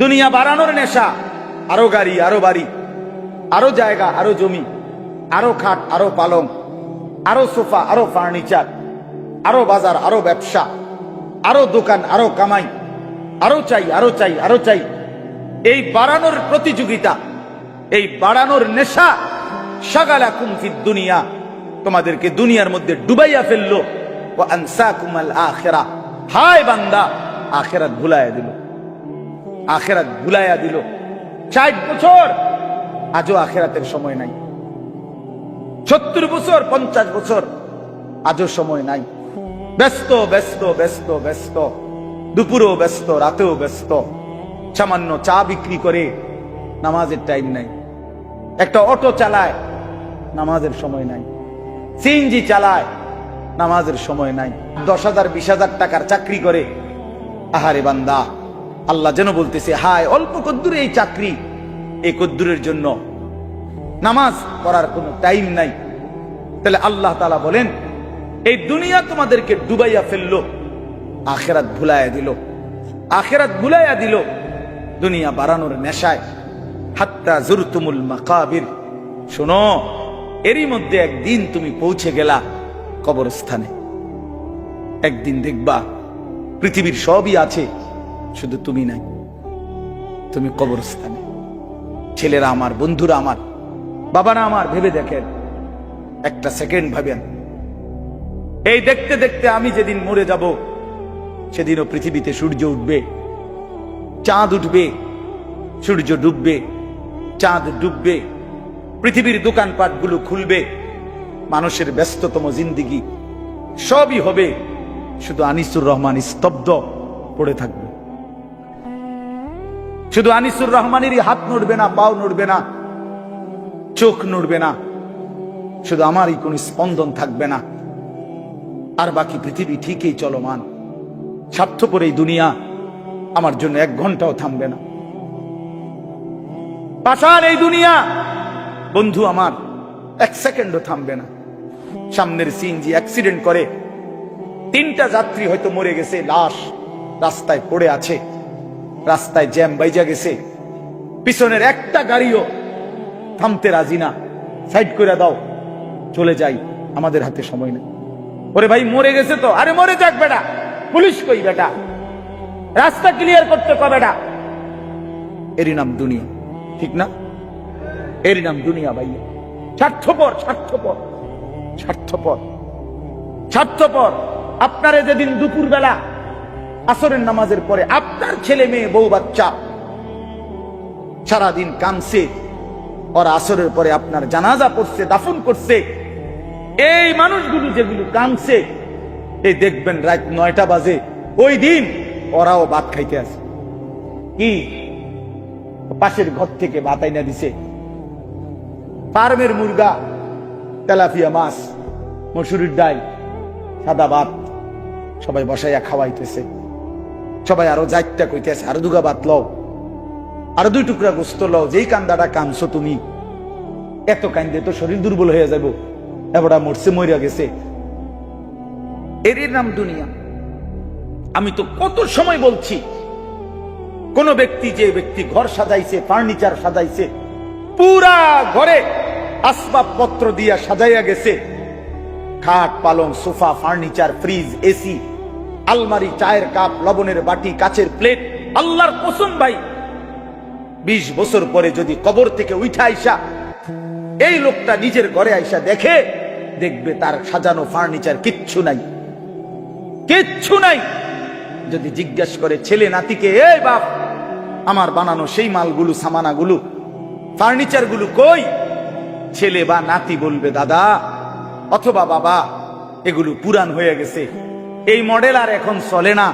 দুনিয়া বাড়ানোর নেশা, আরো গাড়ি, আরো বাড়ি, আরো জায়গা, আরো জমি, আরো খাট, আরো পালং, আরো সোফা, আরো ফার্নিচার, আরো বাজার, আরো ব্যবসা, আরো দোকান, আরো কামাই, আরো চাই, আরো চাই, আরো চাই। এই বাড়ানোর প্রতিযোগিতা, এই বাড়ানোর নেশা শাগালাকুম ফিদ দুনিয়া, তোমাদেরকে দুনিয়ার মধ্যে ডুবাইয়া ফেললো। ওয়া আনসাকুমাল আখিরাহ, হায় বান্দা আখিরাত ভুলাইয়া দিল, আখিরাত ভুলাইয়া দিল। 60 বছর আজও আখিরাতের সময় নাই, 70 বছর 50 বছর আজও সময় নাই। ব্যস্ত ব্যস্ত ব্যস্ত ব্যস্ত, দুপুরেও ব্যস্ত, রাতেও ব্যস্ত। সামান্য চা বিক্রি করে নামাজের টাইম নাই, একটা অটো চালায় নামাজের সময় নাই, সিএনজি চালায় নামাজের সময় নাই, 10,000 20,000 টাকার চাকরি করে। আহারে বান্দা, আল্লাহ যেন বলতেছে হায় অল্প কদ্দুরে এই চাকরি, এই কদ্দুরের জন্য নামাজ পড়ার কোনো টাইম নাই। তাহলে আল্লাহ তাআলা বলেন এই দুনিয়া তোমাদেরকে ডুবাইয়া ফেললো, আখিরাত ভুলাইয়া দিল, আখিরাত ভুলাইয়া দিল দুনিয়া বাড়ানোর নেশায়। হাত্তা জুরতুমুল মাকাবির, শোনো এরই মধ্যে একদিন তুমি পৌঁছে গেলা কবরস্থানে। একদিন দেখবা পৃথিবীর সবই আছে, শুধু তুমি নাই, তুমি কবরস্থানে। ছেলেরা আমার, বন্ধুরা আমার, বাবারা আমার, ভেবে দেখেন, একটা সেকেন্ড ভাবেন, এই দেখতে দেখতে আমি যেদিন মরে যাব সেদিনও পৃথিবীতে সূর্য উঠবে, চাঁদ উঠবে, সূর্য ডুববে, চাঁদ ডুববে, পৃথিবীর দোকানপাটগুলো খুলবে, মানুষের ব্যস্ততম জিন্দিগি সবই হবে, শুধু আনিসুর রহমান স্তব্ধ পড়ে থাকবে। শুধু আনিসুর রহমানেরই হাত নড়বে না, পাও নড়বে না, চোখ নড়বে না, শুধু আমারই কোন স্পন্দন থাকবে না। আর বাকি পৃথিবী ঠিকই চলমান। স্বার্থপর এই দুনিয়া আমার জন্য 1 ঘন্টাও থামবে না। পাষাণ এই দুনিয়া বন্ধু আমার 1 সেকেন্ডও থামবে না। সামনের সিএনজি অ্যাক্সিডেন্ট করে 3টা যাত্রী হয়তো মরে গেছে, লাশ রাস্তায় পড়ে আছে, রাস্তায় জ্যাম বাইজা গেছে, পিছনের একটা গাড়িও থামতে রাজি না, সাইড করে দাও চলে যাই, আমাদের হাতে সময় নেই। ওরে ভাই মরে গেছে তো, আরে মরে যাক বেটা, পুলিশ কই বেটা, রাস্তা ক্লিয়ার করতে কবে বেটা। এরই নাম দুনিয়া, ঠিক না? এরই নাম দুনিয়া ভাইয়া। স্বার্থপর স্বার্থপর স্বার্থপর স্বার্থপর। আপনারে যেদিন দুপুর বেলা আসরের নামাজের পরে আপনার ছেলে মেয়ে বউ বাচ্চা সারাদিন কাঁদছে, ওরা আসরের পরে আপনার জানাজা পড়ছে, দাফন করছে, এই মানুষগুলো যেগুলো কাঁদছে, এই দেখবেন রাত 9টা বাজে, ওই দিন ওরাও ভাত খাইতে আসে। কি পাশের ঘর থেকে ভাত আইনা দিছে, ফার্মের মুরগা, তেলাপিয়া মাছ, মসুরির ডাল, সাদা ভাত, সবাই বসাইয়া খাওয়াইতেছে। সবাই আরো 4টা কইতেছে আরো 2 ভাত লও, আরো 2 টুকরা গোস্ত লও, যেই কান্দাটা কানছো তুমি, এত কান্দে তো শরীর দুর্বল হয়ে যাবো, এবারটা মরছে, মরিয়া গেছে। এরই নাম দুনিয়া। আমি তো কত সময় বলছি, কোন ব্যক্তি, যে ব্যক্তি ঘর সাজাইছে, ফার্নিচার সাজাইছে, পুরা ঘরে আসবাবপত্র দিয়া সাজাইয়া গেছে, খাট পালং সোফা ফার্নিচার ফ্রিজ এসি আলমারি চায়ের কাপ লবণের বাটি কাচের প্লেট, আল্লাহর কসম ভাই 20 বছর পরে যদি কবর থেকে উঠা আইসা এই লোকটা নিজের ঘরে আইসা দেখে, দেখবে তার সাজানো ফার্নিচার কিচ্ছু নাই, কিচ্ছু নাই। যদি জিজ্ঞাসা করে ছেলে নাতিকে, এই বাপ আমার বানানো সেই মালগুলো সামানাগুলো ফার্নিচার গুলো কই, ছেলে বা নাতি বলবে দাদা অথবা বাবা এগুলো পুরান হয়ে গেছে, এই মডেল আর এখন চলে না,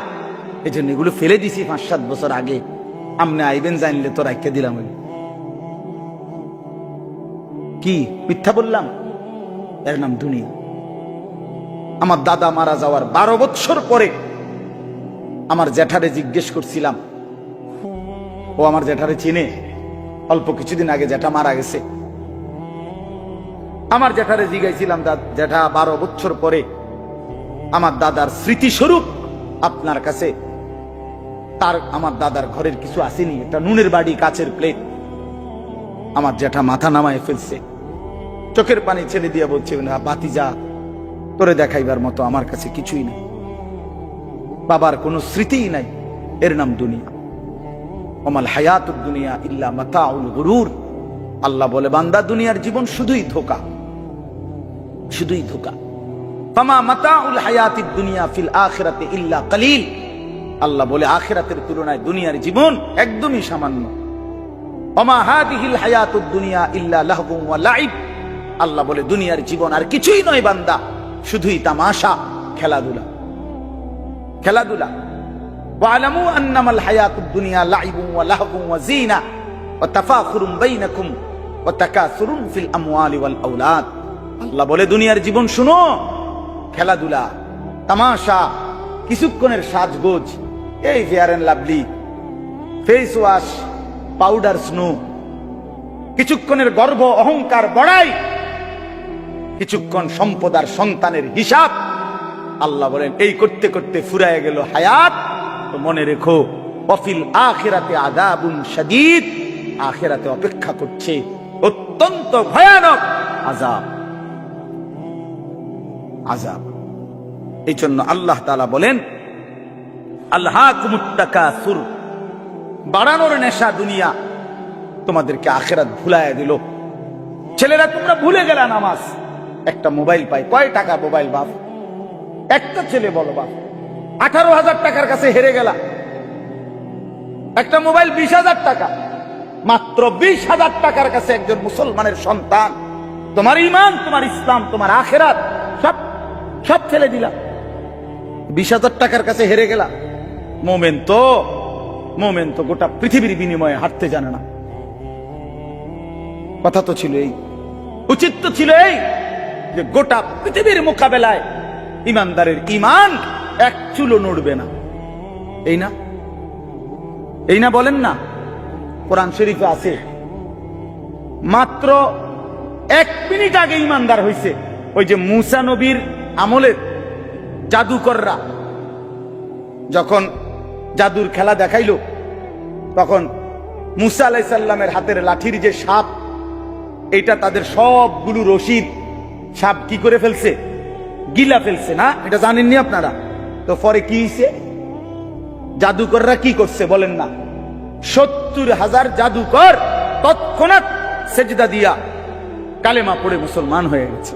এই জন্য এগুলো ফেলে দিছি 5-7 বছর আগে, আমনে আইবেন জানলে তো রাখতে দিলাম। কি মিথ্যা বললাম? এর নাম দুনিয়া। আমার দাদা মারা যাওয়ার 12 বছর পরে আমার জ্যাঠারে জিজ্ঞেস করছিলাম, ও আমার জ্যাঠারে চিনে, অল্প কিছুদিন আগে জ্যাঠা মারা গেছে। আমার জ্যাঠারে জিজ্ঞাসিলাম, জ্যাঠা 12 বছর পরে আমার দাদার স্মৃতিস্বরূপ আপনার কাছে তার আমার দাদার ঘরের কিছু আসেনি, একটা নুনের বাড়ি, কাচের প্লেট। আমার জ্যাঠা মাথা নামায় ফেলছে, চোখের পানি ছেড়ে দিয়ে বলছে, না বাতিজা, তোরে দেখাইবার মতো আমার কাছে কিছুই নেই, বাবার কোনো স্মৃতিই নাই, এর নাম দুনিয়া। ওমাল হায়াতুদ দুনিয়া ইল্লা মাতাউল গুরুর। আল্লাহ বলে, বান্দা দুনিয়ার জীবন শুধুই ধোঁকা, শুধুই ধোঁকা। ফামা মাতাউল হায়াতিদ দুনিয়া ফিল আখিরাতি ইল্লা কালিল। আল্লাহ বলে, আখিরাতের তুলনায় দুনিয়ার জীবন একদমই সামান্য। ওমা হাদিহিল হায়াতুদ দুনিয়া ইল্লা লাহবুন ওয়া লাইব। আল্লাহ বলে, দুনিয়ার জীবন আর কিছুই নয় বান্দা, শুধুই তামাশা, খেলাধুলা, খেলাধুলা। ওয়ালামু আন্নামাল হায়াতুদ দুনিয়া লাইবুন ওয়া লাহবুন ওয়া যিনা ওয়া তাফাখুরুন বাইনাকুম ওয়া তাকাসুরুন ফিল আমওয়ালি ওয়াল আওলাদ। আল্লাহ বলে, দুনিয়ার জীবন শুনো, খেলাধুলা, তামাশা, কিছুক্ষণের সাজগোজ, এই Fair and Lovely, face wash, powder, snow, কিছুক্ষণের গর্ব অহংকার বড়াই, কিছুক্ষণ সম্পদ আর সন্তানের হিসাব। আল্লাহ বলেন, এই করতে করতে ফুরায় গেল হায়াত। তো মনে রেখো, ওয়াফিল আখিরাতে আযাবুন শাদীদ। আখিরাতে অপেক্ষা করছে অত্যন্ত ভয়ানক আযাব, আযাব। এই জন্য আল্লাহ তাআলা বলেন, আলহাকুমুত তাকাসুর, বাড়ানোর নেশা দুনিয়া তোমাদেরকে আখিরাত ভুলাইয়া দিল। ছেলেরা, তোমরা ভুলে গেলা নামাজ। একটা মোবাইল পাই, কয় টাকা মোবাইল বাপ? একটা ছেলে বলো বাপ, 18,000 টাকার কাছে হেরে গেলা। একটা মোবাইল 20,000 টাকা, মাত্র 20,000 টাকার কাছে একজন মুসলমানের সন্তান তোমার ঈমান, তোমার ইসলাম, তোমার আখিরাত সব সব ফেলে দিলা। 20,000 টাকার কাছে হেরে গেলা। মোমেন তো গোটা পৃথিবীর বিনিময়ে হাঁটতে জানে না। কথা তো ছিল এই, উচিত তো ছিল এই, যে গোটা পৃথিবীর মোকাবেলায় ইমানদারের ঈমান এক চুলো নড়বে না। এই না, এই না বলেন না? কোরআন শরীফে আছে, মাত্র 1 মিনিট আগে ঈমানদার হইছে ওই যে মুসা নবীর আমলের জাদুকররা যখন জাদুর খেলা দেখাইল, তখন মুসা আলাইহিস সালামের হাতের লাঠির যে সাপ, এটা তাদের সবগুলো রশিদ সাপ কি করে ফেলছে, গিলা ফেলছে না? এটা জানেননি আপনারা? তো পরে কি হয়েছে? জাদুকররা কি করছে বলেন না? 70,000 জাদুকর তৎক্ষণাৎ সেজদা দিয়া কালেমা পড়ে মুসলমান হয়ে গেছে।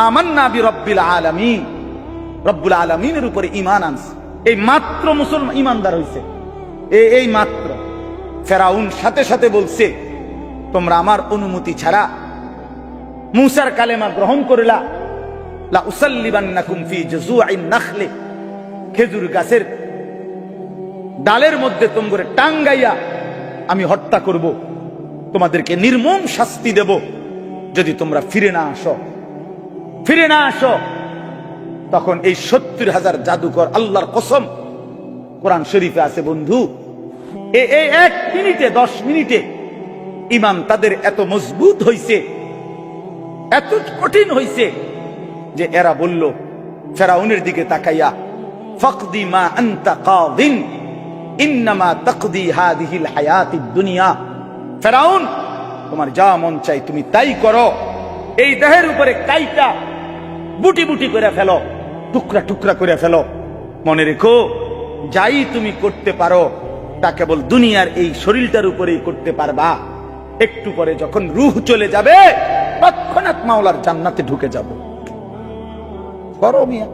আমান্না বিরব্বিল আলামিন, রব্বুল আলামিনের উপরে ঈমান আনছে। এই মাত্র মুসলমান ঈমানদার হইছে, এই মাত্র। ফেরাউন সাথে সাথে বলছে, তোমরা আমার অনুমতি ছাড়া মুসার কালেমা গ্রহণ করিলা, লা উসাল্লিবান্নাকুম ফি জুযুইন নাখলি, খেজুর গাছের ডালের মধ্যে তোমরা টাঙ্গাইয়া আমি হত্যা করব, তোমাদেরকে নির্মম শাস্তি দেব যদি তোমরা ফিরে না আসো, ফিরে না আসো। তখন এই 70,000 জাদুকর, আল্লাহর কসম, কোরআন শরীফে আছে বন্ধু, এই 1 মিনিটে 10 মিনিটে ঈমান তাদের এত মজবুত হইছে, এত কঠিন হইছে যে এরা বলল ফেরাউনের দিকে তাকাইয়া, ফাকদি মা আনতা কাদিন ইন্নামা তাকদি হাদিহিল হায়াতিদ দুনিয়া। ফেরাউন, তোমার যা মন চাই তুমি তাই করো, এই দেহের উপরে কাইটা বুটি বুটি করে ফেলো, টুকরা টুকরা করে ফেলো। মনে রেখো, যাই তুমি করতে পারো তা কেবল দুনিয়ার এই শরীরটার উপরেই করতে পারবা। একটু পরে যখন রূহ চলে যাবে, তৎক্ষণাৎ মাওলার জান্নাতে ঢুকে যাব। করো মিয়া।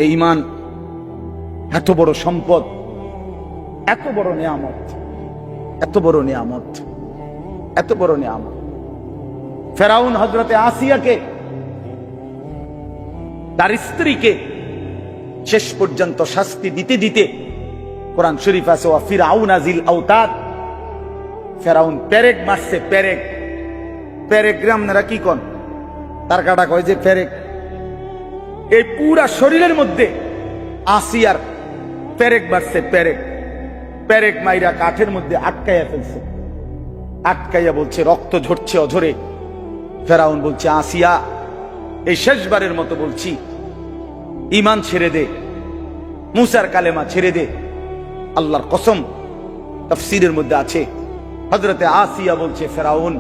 এই ঈমান এত বড় সম্পদ, এত বড় নিয়ামত, এত বড় নিয়ামত, এত বড় নিয়ামত। ফেরাউন হযরতে আসিয়াকে, তার স্ত্রীকে শেষ পর্যন্ত শাস্তি দিতে দিতে, কোরআন শরীফ আছে, ওয়া ফিরআউনা যিল আওতাদ, ফেরাউন পেরেক মারছে, পেরেক। পেরেক গ্রাম নারা কি কোন, তার কাটা কয় যে পেরেক। এই পুরা শরীরের মধ্যে আসিয়ার পেরেক মারছে, পেরেক। পেরেক মাইরা কাঠের মধ্যে আটকাইয়া ফেলছে, আটকাইয়া বলছে রক্ত ঝরছে অঝরে। ফেরাউন বলছে, আসিয়া, এই শেষবারের মতো বলছি, ঈমান ছেড়ে দে, মুসার কালেমা ছেড়ে দে। আল্লাহর কসম, তাফসীরের মধ্যে আছে, হযরতে আসিয়া বলছে, ফেরাউন,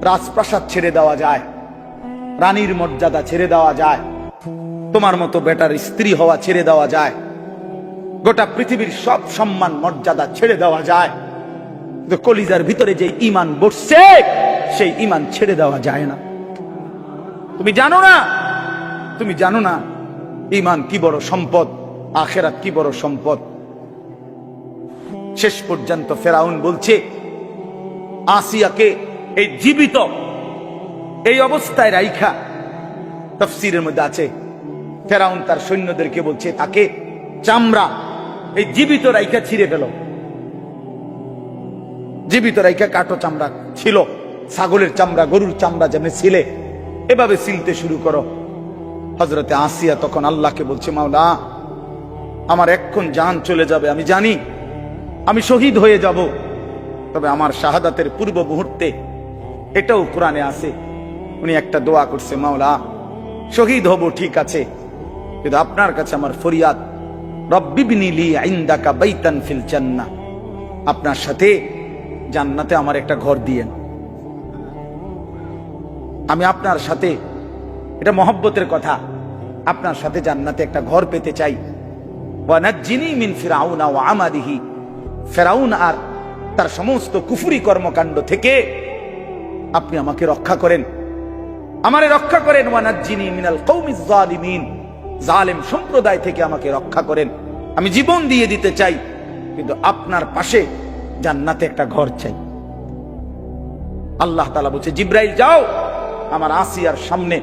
রাজপ্রাসাদ ছেড়ে দেওয়া যায়, রানীর মর্যাদা ছেড়ে দেওয়া যায়, তোমার মতো বেটার স্ত্রী হওয়া ছেড়ে দেওয়া যায়, গোটা পৃথিবীর সব সম্মান মর্যাদা ছেড়ে দেওয়া যায়, কিন্তু কলিজার ভিতরে যে ঈমান বসছে সেই ঈমান ছেড়ে দেওয়া যায় না। তুমি জানো না, তুমি জানো না ঈমান কি বড় সম্পদ, আখিরাত কি বড় সম্পদ। শেষ পর্যন্ত ফেরাউন বলছে আসিয়াকে এই জীবিত এই অবস্থায় রাইখা, তাফসীরের মধ্যে আছে, ফেরাউন তার সৈন্যদেরকে বলছে তাকে চামড়া এই জীবিত রাইখা ছিঁড়ে ফেল, জীবিত রাইখা কাটো, চামড়া ছিল, ছাগলের চামড়া, গরুর চামড়া যেমন ছিলে এভাবে ছিলতে শুরু করো। হযরতে আসিয়া তখন আল্লাহকে বলছে, মাওলা, আমার এক্ষণ জান চলে যাবে, আমি জানি আমি শহীদ হয়ে যাব, তবে আমার শাহাদাতের পূর্ব মুহূর্তে এটাও কোরআনে আছে, উনি একটা দোয়া করছে, মাওলা শহীদ হব ঠিক আছে, কিন্তু আপনার কাছে আমার ফরিয়াদ, রব্বিবনি লি ইনদাকা বাইতান ফিল জান্নাহ, আপনার সাথে জান্নাতে আমার একটা ঘর দিয়েন, আমি আপনার সাথে, এটা মহব্বতের কথা, আপনার সাথে জান্নাতে একটা ঘর পেতে চাই। ওয়া নাজ্জিনি মিন ফিরাউনা ওয়া আমালিহি, ফেরাউন আর তার সমস্ত কুফরি কর্মকাণ্ড থেকে আপনি আমাকে রক্ষা করেন, আমারে রক্ষা করেন। ওয়া নাজ্জিনি মিনাল কওমিজ জালিমিন, জালেম সম্প্রদায় থেকে আমাকে রক্ষা করেন, আমি জীবন দিয়ে দিতে চাই, কিন্তু আপনার পাশে জান্নাতে একটা ঘর চাই। আল্লাহ তাআলা বলছে, জিব্রাইল যাও আমার আসিয়ার সামনে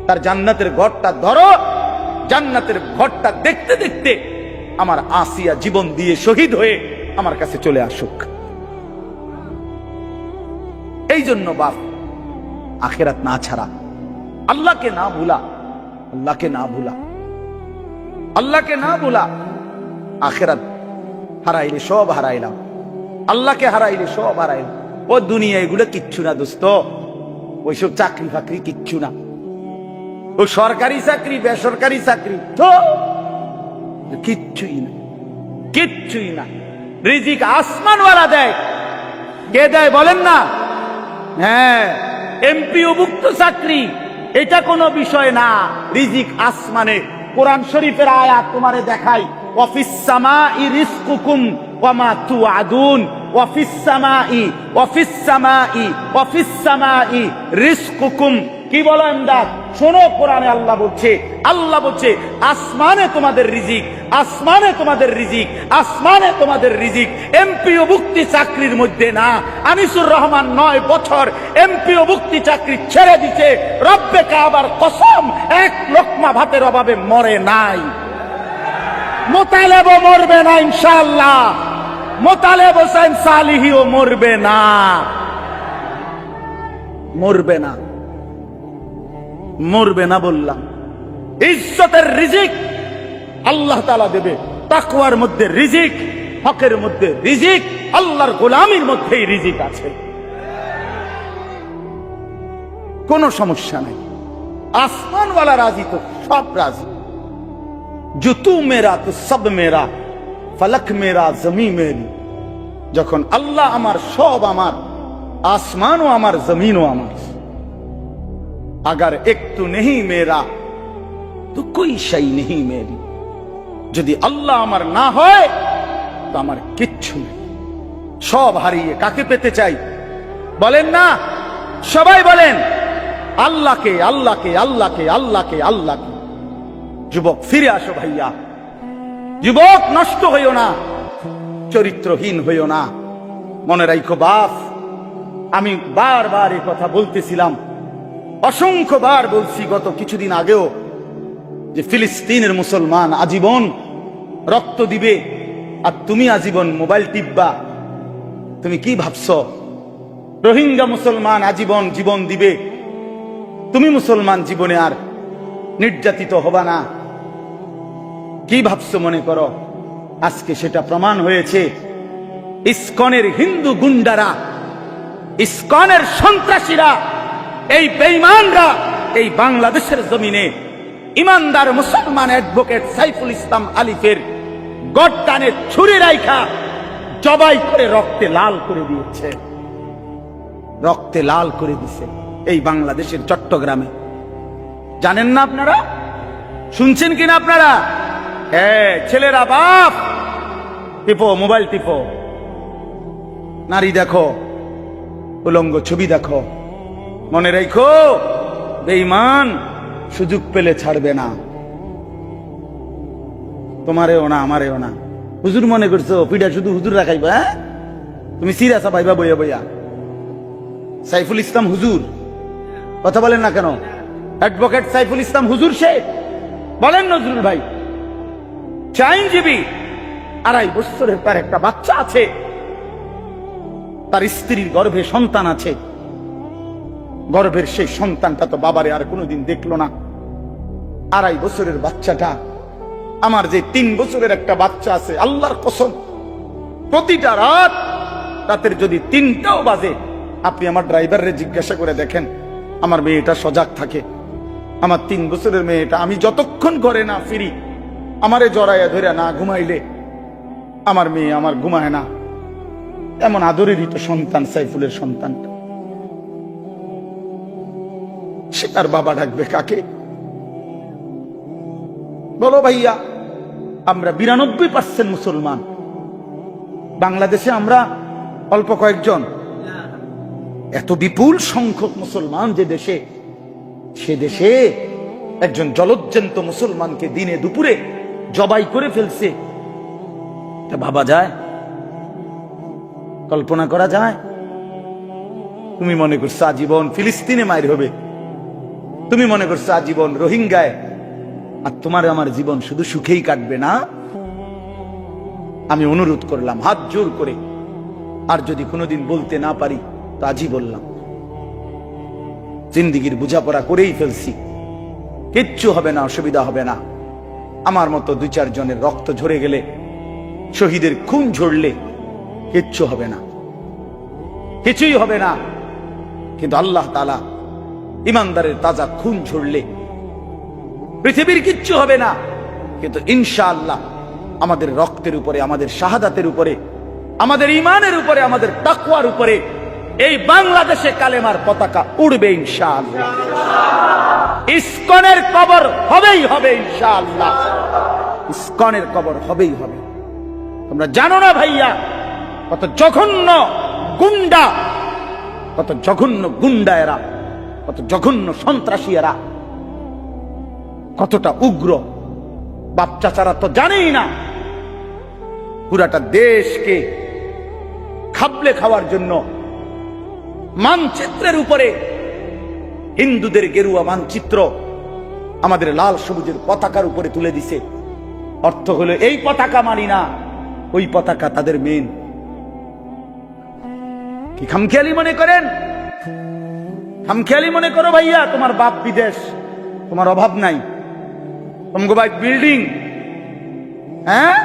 তার জান্নাতের ঘরটা ধরো, জান্নাতের ঘরটা দেখতে দেখতে আমার আসিয়া জীবন দিয়ে শহীদ হয়ে আমার কাছে চলে আসুক। এই জন্য বাপ, আখিরাত না ছাড়া, আল্লাহকে না ভুলা, আল্লাহকে না ভুলা, আল্লাহকে না ভুলা, আখিরাত হারাইলে সব হারাইলাম, আল্লাহকে হারাইলে সব হারাইলাম। ও দুনিয়া এগুলো কিচ্ছু না দোস্ত, ওইসব চাকরি ফাকরি কিচ্ছু না, ও সরকারি চাকরি বেসরকারি চাকরি তো কিচ্ছুই না, কিচ্ছুই না। রিজিক আসমানওয়ালা দেয়, কে দেয় বলেন না? হ্যাঁ, এমপিওভুক্ত চাকরি, এটা কোনো বিষয় না, রিজিক আসমানে। কোরআন শরীফের আয়াত তোমারে দেখাই, ওয়াফিস সামাই রিজকুকুম ওয়া মা তুআদুন, ওয়াফিস সামাই, ওয়াফিস সামাই, ওয়াফিস সামাই রিজকুকুম। কি বলো এমদাদ? শোনো, কোরআনে আল্লাহ বলছে, আল্লাহ বলছে আসমানে তোমাদের রিজিক, আসমানে তোমাদের রিজিক, আসমানে তোমাদের রিজিক। এমপিওভুক্তি চাকরির মধ্যে না। আনিসুর রহমান 9 বছর এমপিওভুক্তি চাকরি ছেড়ে দিতে, রব্বে কাবার কসম, এক লোকমা ভাতের অভাবে মরে নাই। মোতালেবও মরবে না ইনশাআল্লাহ, মোতালেব হোসেন সালিহিও মরবে না, মরবে না, মরবে না বললাম। ইজ্জতের রিজিক আল্লাহ তাআলা দেবে, তাকওয়ার মধ্যে রিজিক, হকের মধ্যে রিজিক, আল্লাহর গোলামির মধ্যেই রিজিক আছে, কোনো সমস্যা নাই। আসমানওয়ালা রাজি তো সব রাজি। जो तू मेरा तो सब मेरा, फलक मेरा जमी मेरी। যখন আল্লাহ আমার, সব আমার, আসমানও আমার, জমিনও আমার। अगर एक तू नहीं मेरा तो कोई शई नहीं मेरी। যদি আল্লাহ আমার না হয় তো আমার কিচ্ছু নেই। সব হারিয়ে কাকে পেতে চাই বলেন না? সবাই বলেন আল্লাহকে, আল্লাহকে, আল্লাহকে, আল্লাহকে, আল্লাহকে। যুবক ফিরে আসো ভাইয়া, যুবক নষ্ট হইও না, চরিত্রহীন হইও না। মনে রাখো বাপ, আমি বারবার এই কথা বলতেছিলাম, অসংখ্যবার বলছি গত কিছুদিন আগেও, যে ফিলিস্তিনের মুসলমান আজীবন রক্ত দিবে আর তুমি আজীবন মোবাইল টিপবা। তুমি কি ভাবছো? রোহিঙ্গা মুসলমান আজীবন জীবন দিবে, তুমি মুসলমান জীবনে আর নির্যাতিত হবা না। কি ভাবছো মনে করো? আজকে সেটা প্রমাণ হয়েছে। ইসকনের হিন্দু গুন্ডারা, ইসকনের সন্ত্রাসীরা, এই বেঈমানরা এই বাংলাদেশের জমিনে ইমানদার মুসলমান অ্যাডভোকেট সাইফুল ইসলাম আলিফের গর্দানে ছুরি রাইখা জবাই করে রক্তে লাল করে দিয়েছে, রক্তে লাল করে দিছে এই বাংলাদেশের চট্টগ্রামে। জানেন না আপনারা? শুনছেন কিনা আপনারা? হ্যাঁ, ছেলেরা বাপ টিপো, মোবাইল টিপো, নারী দেখো, উলঙ্গ ছবি দেখো, মনে রেখো বেঈমান সুযোগ পেলে ছাড়বে না, তোমারেও না আমারেও না। হুজুর মনে করছো পিঠা শুধু হুজুর রাখাইবা? হ্যাঁ, তুমি সিরিয়াসা পাইবা বইয়া বইয়া। সাইফুল ইসলাম হুজুর, কথা বলেন না কেন? অ্যাডভোকেট সাইফুল ইসলাম হুজুর সে বলেন নজরুল ভাই, আইনজীবী, 2.5 বছরের তার একটা বাচ্চা আছে, তার স্ত্রীর গর্ভে সন্তান আছে, গর্ভের সেই সন্তানটা তো বাবারে আর কোনোদিন দেখলো না। 2.5 বছরের বাচ্চাটা, আমার যে 3 বছরের একটা বাচ্চা আছে, আল্লাহর কসম প্রতিটা রাতের যদি 3টাও বাজে, আপনি আমার ড্রাইভাররে জিজ্ঞাসা করে দেখেন, আমার মেয়েটা সজাগ থাকে। আমার 3 বছরের মেয়েটা, আমি যতক্ষণ ঘরে না ফিরি, আমারে জড়াইয়া ধরে না ঘুমাইলে আমার মেয়ে আমার ঘুমায় না। এমন আদরেরই তো সন্তান সাইফুলের সন্তানটা। সে তার বাবা ডাকবে কাকে? বলো ভাইয়া, আমরা 92% মুসলমান বাংলাদেশে, আমরা অল্প কয়েকজন। এত বিপুল সংখ্যক মুসলমান যে দেশে, সে দেশে একজন জলজ্জন্ত মুসলমানকে দিনে দুপুরে জবাই করে ফেলছে। এটা ভাবা যায়? কল্পনা করা যায়? তুমি মনে করছো আজীবন ফিলিস্তিনে মায়ের হবে, তুমি মনে করছো আজীবন রোহিঙ্গায়, আর তোমার আমার জীবন শুধু সুখেই কাটবে না। আমি অনুরোধ করলাম হাত জোর করে, আর যদি কোনোদিন বলতে না পারি তো আজই বললাম, জিন্দিগির বোঝাপড়া করেই ফেলছি, কিচ্ছু হবে না, অসুবিধা হবে না। আমার মতো 2-4 জনের রক্ত ঝরে গেলে, শহীদের খুন ঝরলে কিচ্ছু হবে না, কিছুই হবে না। কিন্তু আল্লাহ তাআলা ইমানদারের তাজা খুন ঝরলে পৃথিবীর কিচ্ছু হবে না। কিন্তু ইনশাআল্লাহ আমাদের রক্তের উপরে, আমাদের শাহাদাতের উপরে, আমাদের ঈমানের উপরে, আমাদের তাকওয়ার উপরে এই বাংলাদেশে কালেমার পতাকা উড়বে ইনশাআল্লাহ। ইসকনের কবর হবেই হবে ইনশাআল্লাহ, ইসকনের কবর হবেই হবে। তোমরা জানো না ভাইয়া, কত জঘন্য গুন্ডা, কত জঘন্য গুন্ডা এরা, কত জঘন্য সন্ত্রাসী এরা, কতটা উগ্র। বাপ চাচারা তো জানেই না, পুরাটা দেশকে খাবলে খাওয়ার জন্য মানচিত্রের উপরে হিন্দুদের গেরুয়া মানচিত্র আমাদের লাল সবুজের পতাকার উপরে তুলে দিছে। অর্থ হলো এই পতাকা মানি না, ওই পতাকা তাদের মেন। কি খামখেয়ালি মনে করেন? খামখেয়ালি মনে করো ভাইয়া, তোমার বাপ বিদেশ, তোমার অভাব নাই, তোমাকে ভাই বিল্ডিং, হ্যাঁ,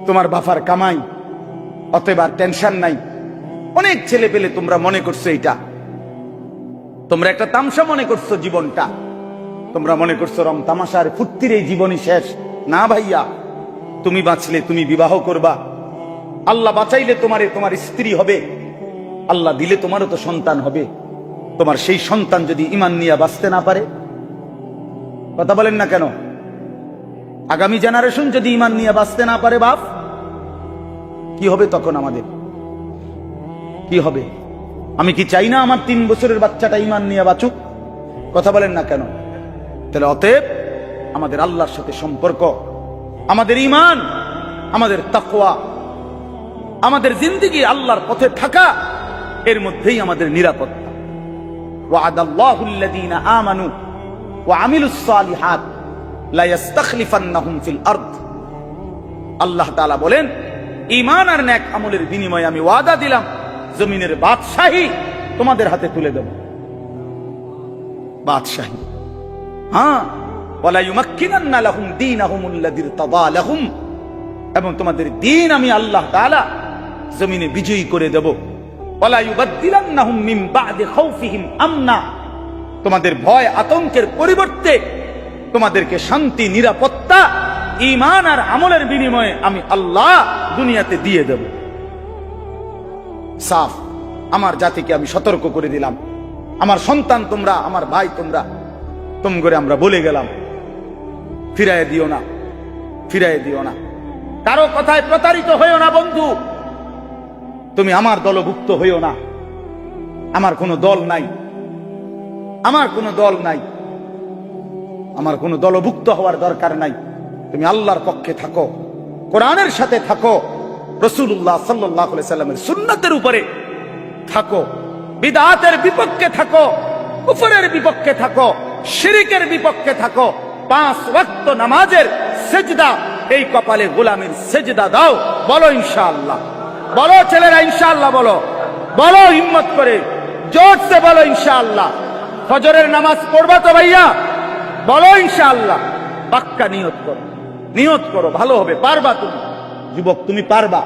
তোমার বাফার কামাই, অতএব আর টেনশন নাই। অনেক ছেলে পেলে তোমরা মনে করছো এটা, তোমরা একটা তামসা মনে করছো জীবনটা, তোমরা মনে করছো রং তামাশার ফুর্তির এই জীবনই শেষ। না ভাইয়া, তুমি বাঁচলে তুমি বিবাহ করবা, আল্লাহ বাঁচাইলে তোমার স্ত্রী হবে, আল্লাহ দিলে তোমারও তো সন্তান হবে। তোমার সেই সন্তান যদি ঈমান নিয়ে বাঁচতে না পারে, কথা বলেন না কেন? আগামী জেনারেশন যদি ঈমান নিয়ে বাঁচতে না পারে, বাপ কি হবে তখন? আমাদের কি হবে? আমি কি চাই না আমার 3 বছরের বাচ্চাটা ঈমান নিয়ে বাঁচুক? কথা বলেন না কেন? তাহলে অতএব আমাদের আল্লাহর সাথে সম্পর্ক, আমাদের ঈমান, আমাদের তাকওয়া, আমাদের জিন্দেগি আল্লাহর পথে থাকা, এর মধ্যেই আমাদের নিরাপত্তা। ওয়া'আদাল্লাহুল্লাযীনা আমানু ওয়া আমিলুস সালিহাত লা ইস্তাখলিফান্নাহুম ফিল আরদ। আল্লাহ তাআলা বলেন, ঈমান আর নেক আমলের বিনিময়ে আমি ওয়াদা দিলাম, জমিনের বাদশাহী তোমাদের হাতে তুলে দেব। বাদশাহী, হ্যাঁ, ওয়ালা ইউমাক্কিনান্না লাহুম দীনাহুমুল্লাযী ইরতাদা লাহুম, এবং তোমাদের দ্বীন আমি আল্লাহ তাআলা জমিনে বিজয়ী করে দেব। ওয়ালা ইউবাদদিলান্নাহুম মিন বা'দি খাউফিহিম আমনা, তোমাদের ভয় আতঙ্কের পরিবর্তে তোমাদেরকে শান্তি, নিরাপত্তা, ঈমান আর আমলের বিনিময়ে আমি আল্লাহ দুনিয়াতে দিয়ে দেব। সাফ আমার জাতিকে আমি সতর্ক করে দিলাম। আমার সন্তান তোমরা, আমার ভাই তোমরা, তুম করে আমরা বলে গেলাম, ফিরায় দিও না, ফিরায় দিও না। কারো কথায় প্রতারিত হইও না বন্ধু। তুমি আমার দলভুক্ত হইও না। আমার কোনো দল নাই, আমার কোনো দল নাই, আমার কোনো দলভুক্ত হওয়ার দরকার নাই। তুমি আল্লাহর পক্ষে থাকো, কোরআনের সাথে থাকো, রাসূলুল্লাহ সাল্লাল্লাহু আলাইহি সাল্লামের সুন্নাতের উপরে থাকো, বিদআতের বিপক্ষে থাকো, কুফরের বিপক্ষে থাকো, শিরকের বিপক্ষে থাকো। 5 ওয়াক্ত নামাজের সিজদা, এই কপালে গোলামীর সিজদা দাও। বলো ইনশাআল্লাহ, বলো ছেলেরা ইনশাআল্লাহ, বলো, বলো হিম্মত করে, জোরসে বলো ইনশাআল্লাহ। ফজরের নামাজ পড়বা তো ভাইয়া? বলো ইনশাআল্লাহ। পাক্কা নিয়ত করো, নিয়ত করো, ভালো হবে, পারবা তুমি। যুবক তুমি পারবা,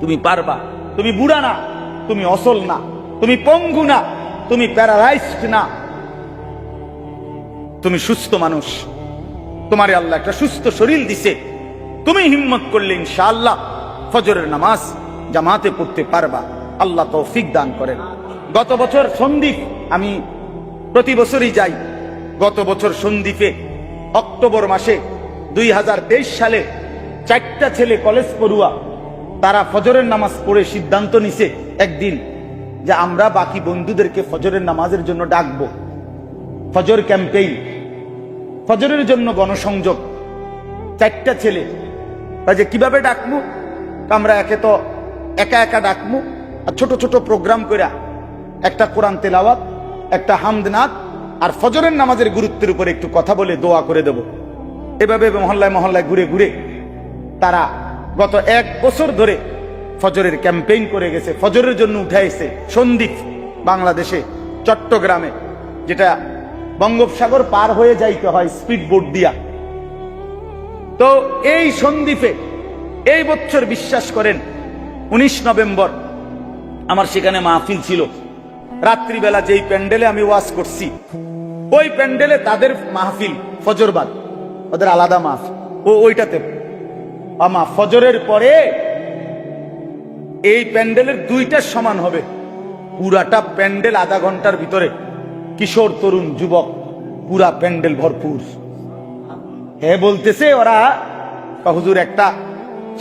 তুমি পারবা। তুমি বুড়া না, তুমি অসল না, তুমি পঙ্গু না, তুমি প্যারালাইজড না, তুমি সুস্থ মানুষ। তোমারে আল্লাহ একটা সুস্থ শরীর দিছে। তুমি হিম্মত করলে ইনশাআল্লাহ ফজরের নামাজ জামাতে পড়তে পারবা। আল্লাহ তৌফিক দান করেন। গত বছর সন্দ্বীপ, আমি প্রতি বছরই যাই। গত বছর সন্দ্বীপে অক্টোবর মাসে 2023 সালে 4টা ছেলে কলেজ পড়ুয়া, তারা ফজরের নামাজ পড়ে সিদ্ধান্ত নিছে একদিন যে আমরা বাকি বন্ধুদেরকে ফজরের নামাজের জন্য ডাকবো। ফজর ক্যাম্পেইন, ফজরের জন্য গণসংযোগ। 4টা ছেলে, যে কিভাবে ডাকবো? আমরা একা একা ডাকবো, আর ছোট ছোট প্রোগ্রাম কইরা একটা কোরআন তেলাওয়াত, একটা হামদনাথ, আর ফজরের নামাজের গুরুত্বের উপরে একটু কথা বলে দোয়া করে দেব। এভাবে মহল্লায় মহল্লায় ঘুরে ঘুরে তারা গত 1 বছর ধরে ফজরের ক্যাম্পেইন করে গেছে। ফজরের জন্য উঠাইছে সন্দ্বীপ, বাংলাদেশে চট্টগ্রামে, যেটা বঙ্গোপসাগর পার হয়ে যাইতে হয় স্পিড বোট দিয়া। তো এই সন্দ্বীপে এই বছর বিশ্বাস করেন 19 নভেম্বর আমার সেখানে মাহফিল ছিল। রাত্রিবেলা যেই প্যান্ডেলে আমি ওয়াজ করছি, ওই প্যান্ডেলে তাদের মাহফিল ফজরবাদ, ওদের আলাদা মাহফিল, ওইটাতে আমা ফজরের পরে এই প্যান্ডেলের 2টার সমান হবে। পুরাটা প্যান্ডেল আধা ঘন্টার ভিতরে কিশোর, তরুণ, যুবক, পুরা প্যান্ডেল ভরপুর। হ্যাঁ বলতেছে ওরা, হুজুর একটা